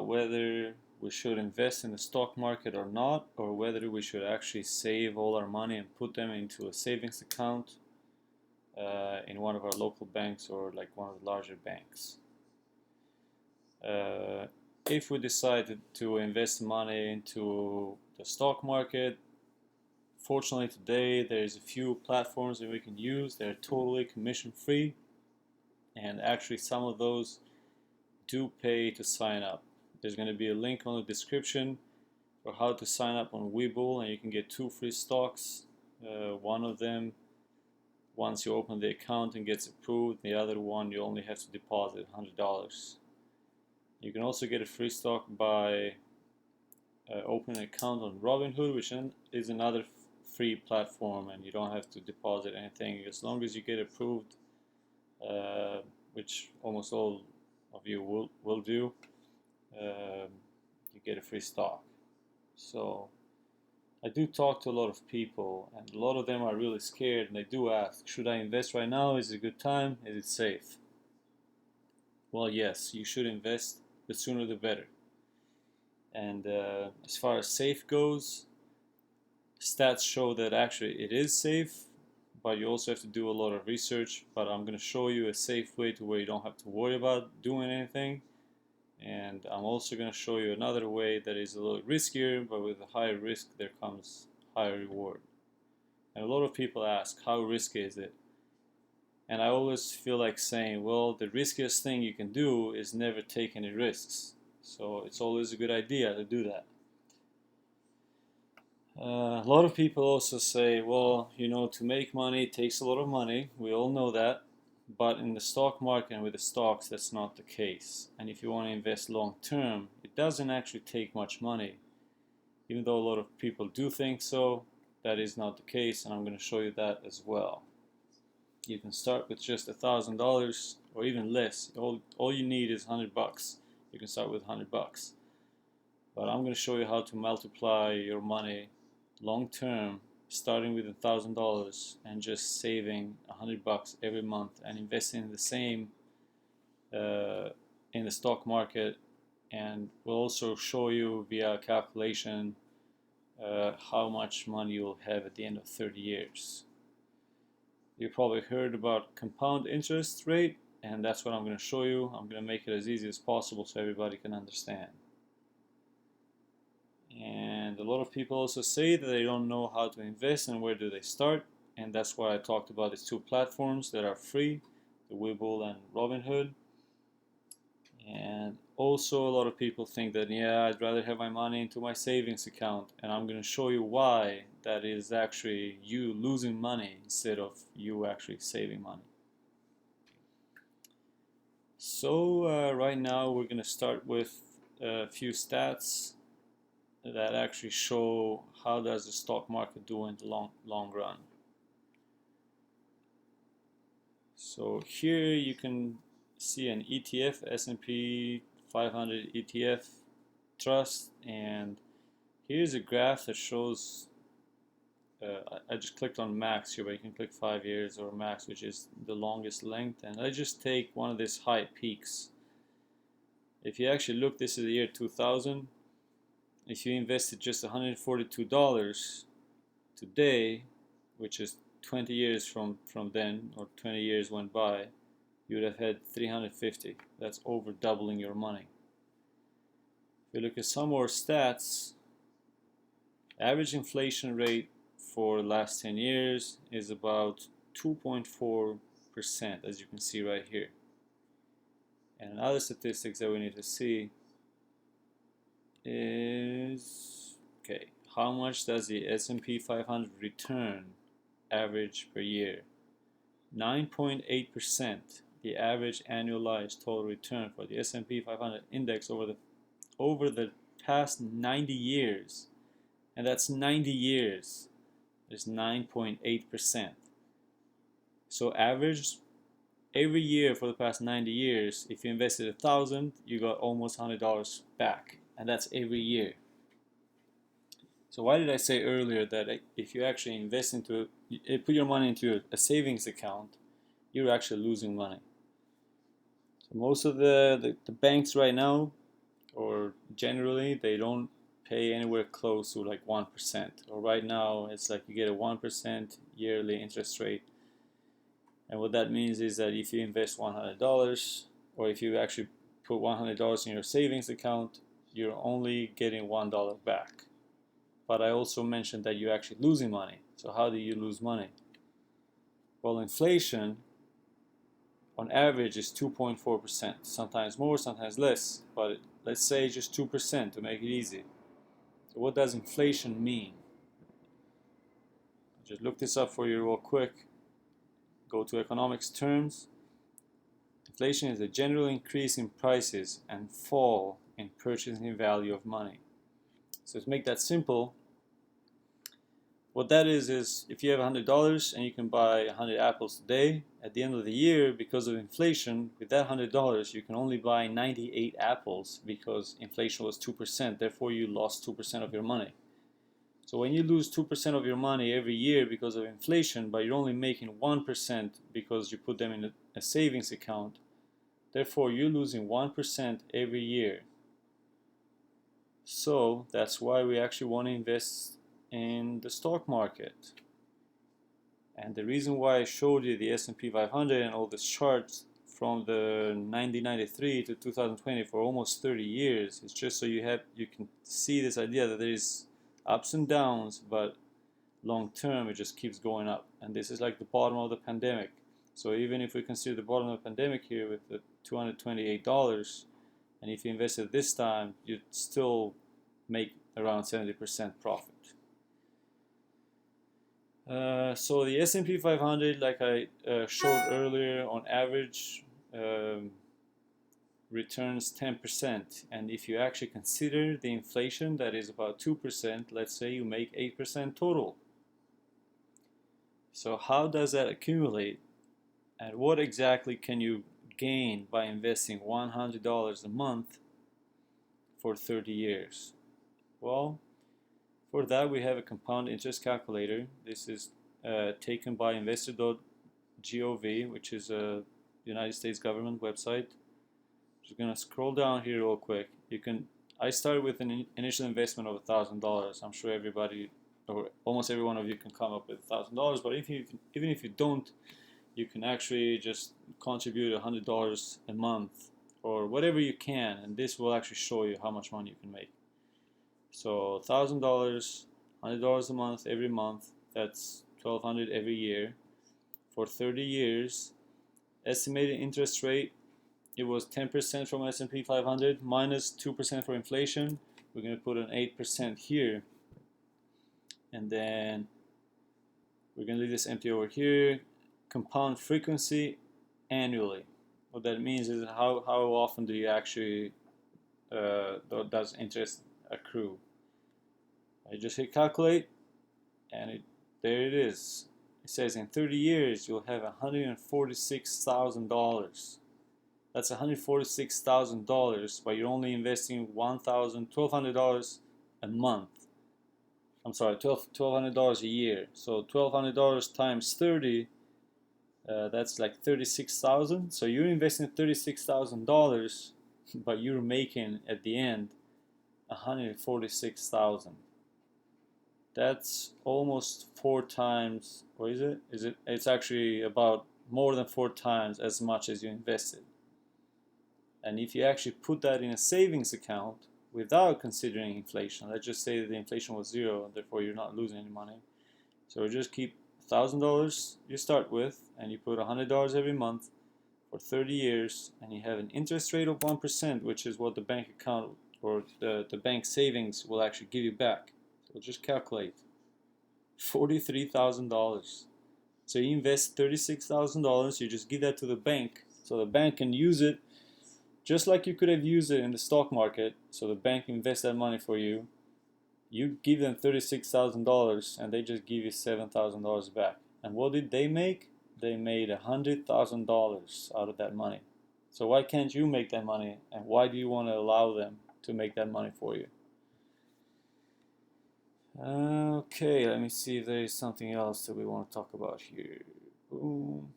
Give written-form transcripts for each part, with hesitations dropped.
about whether we should invest in the stock market or not, or whether we should actually save all our money and put them into a savings account in one of our local banks or like one of the larger banks. If we decided to invest money into the stock market, fortunately today there's a few platforms that we can use. They're totally commission free, and actually some of those do pay to sign up. There's going to be a link on the description for how to sign up on Webull, and you can get 2 free stocks. One of them, once you open the account and gets approved, the other one you only have to deposit $100. You can also get a free stock by opening an account on Robinhood, which is another free platform, and you don't have to deposit anything as long as you get approved, which almost all of you will do. You get a free stock. So I do talk to a lot of people, and a lot of them are really scared, and they do ask, should I invest right now? Is it a good time? Is it safe? Well, yes, you should invest. The sooner the better. And as far as safe goes, stats show that actually it is safe, but you also have to do a lot of research. But I'm going to show you a safe way to where you don't have to worry about doing anything. And I'm also going to show you another way that is a little riskier, but with a higher risk there comes higher reward. And a lot of people ask, how risky is it? And I always feel like saying, well, the riskiest thing you can do is never take any risks. So it's always a good idea to do that. A lot of people also say, well, to make money it takes a lot of money. We all know that. But in the stock market and with the stocks, that's not the case. And if you want to invest long term, it doesn't actually take much money. Even though a lot of people do think so, that is not the case, and I'm going to show you that as well. You can start with just $1,000 or even less. All you need is $100. You can start with $100. But I'm going to show you how to multiply your money long term, starting with $1,000 and just saving $100 every month and investing in the same in the stock market. And we'll also show you via calculation how much money you'll have at the end of 30 years. You probably heard about compound interest rate, and that's what I'm going to show you. I'm going to make it as easy as possible so everybody can understand. And a lot of people also say that they don't know how to invest and where do they start, and that's why I talked about these 2 platforms that are free, the Webull and Robinhood. And also a lot of people think that, yeah, I'd rather have my money into my savings account, and I'm going to show you why that is actually you losing money instead of you actually saving money. So right now we're going to start with a few stats that actually show how does the stock market do in the long run. So here you can see an ETF, S&P 500 ETF trust, and here's a graph that shows, I just clicked on max here, but you can click 5 years or max, which is the longest length, and I just take one of these high peaks. If you actually look, this is the year 2000. If you invested just $142 today, which is 20 years from then, or 20 years went by, you would have had $350. That's over doubling your money. If you look at some more stats, average inflation rate for the last 10 years is about 2.4%, as you can see right here. And another statistics that we need to see is, okay, how much does the S&P 500 return average per year? 9.8%, the average annualized total return for the S&P 500 index over the past 90 years. And that's 90 years. There's 9.8%. So average every year for the past 90 years, if you invested $1,000, you got almost $100 back, and that's every year. So why did I say earlier that if you actually invest into, put your money into a savings account, you're actually losing money? So most of the banks right now or generally they don't pay anywhere close to like 1%. Or right now it's like you get a 1% yearly interest rate. And what that means is that if you invest $100, or if you actually put $100 in your savings account, you're only getting $1 back. But I also mentioned that you're actually losing money. So how do you lose money? Well, inflation on average is 2.4%, sometimes more, sometimes less, but let's say just 2% to make it easy. So what does inflation mean? Just look this up for you real quick. Go to economics terms. Inflation is a general increase in prices and fall in purchasing value of money. So to make that simple, what that is if you have $100 and you can buy 100 apples today, at the end of the year, because of inflation, with that $100 you can only buy 98 apples because inflation was 2%, therefore you lost 2% of your money. So when you lose 2% of your money every year because of inflation, but you're only making 1% because you put them in a savings account, therefore you're losing 1% every year. So that's why we actually want to invest in the stock market. And the reason why I showed you the S&P 500 and all these charts from the 1993 to 2020 for almost 30 years is just so you can see this idea that there is ups and downs, but long term it just keeps going up. And this is like the bottom of the pandemic. So even if we consider the bottom of the pandemic here with the $228, and if you invested this time, you'd still make around 70% profit. So the S&P 500, like I showed earlier, on average returns 10%. And if you actually consider the inflation, that is about 2%, let's say you make 8% total. So how does that accumulate? And what exactly can you gain by investing $100 a month for 30 years? Well, for that we have a compound interest calculator. This is taken by investor.gov, which is a United States government website. Just gonna scroll down here real quick. I started with an initial investment of $1,000. I'm sure everybody, or almost every one of you, can come up with $1,000. But even if you don't, you can actually just contribute $100 a month or whatever you can, and this will actually show you how much money you can make. So $1,000, $100 a month every month, that's $1,200 every year for 30 years. Estimated interest rate, it was 10% from S&P 500 minus 2% for inflation. We're going to put an 8% here, and then we're going to leave this empty over here. Compound frequency annually. What that means is how often do you actually does interest accrue. I just hit calculate, and there it is. It says in 30 years you'll have $146,000. That's $146,000, but you're only investing $1,200 a month. I'm sorry, $1,200 a year. So $1,200 times 30, that's like $36,000. So you're investing $36,000, but you're making at the end $146,000. That's almost 4 times, or is it? It's actually about more than 4 times as much as you invested. And if you actually put that in a savings account without considering inflation, let's just say that the inflation was 0, and therefore you're not losing any money. So just keep $1,000 you start with, and you put $100 every month for 30 years, and you have an interest rate of 1%, which is what the bank account or the bank savings will actually give you back. So just calculate $43,000. So you invest $36,000, you just give that to the bank, so the bank can use it just like you could have used it in the stock market. So the bank invests that money for you. You give them $36,000 and they just give you $7,000 back. And what did they make? They made $100,000 out of that money. So why can't you make that money? And why do you want to allow them to make that money for you? Okay, let me see if there is something else that we want to talk about here. Boom.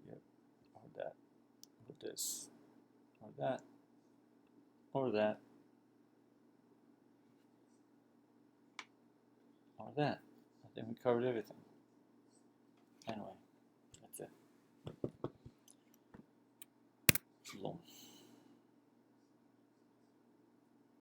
Yep, or that, or this, or that. or that, or that. I think we covered everything. Anyway, that's it. Shalom.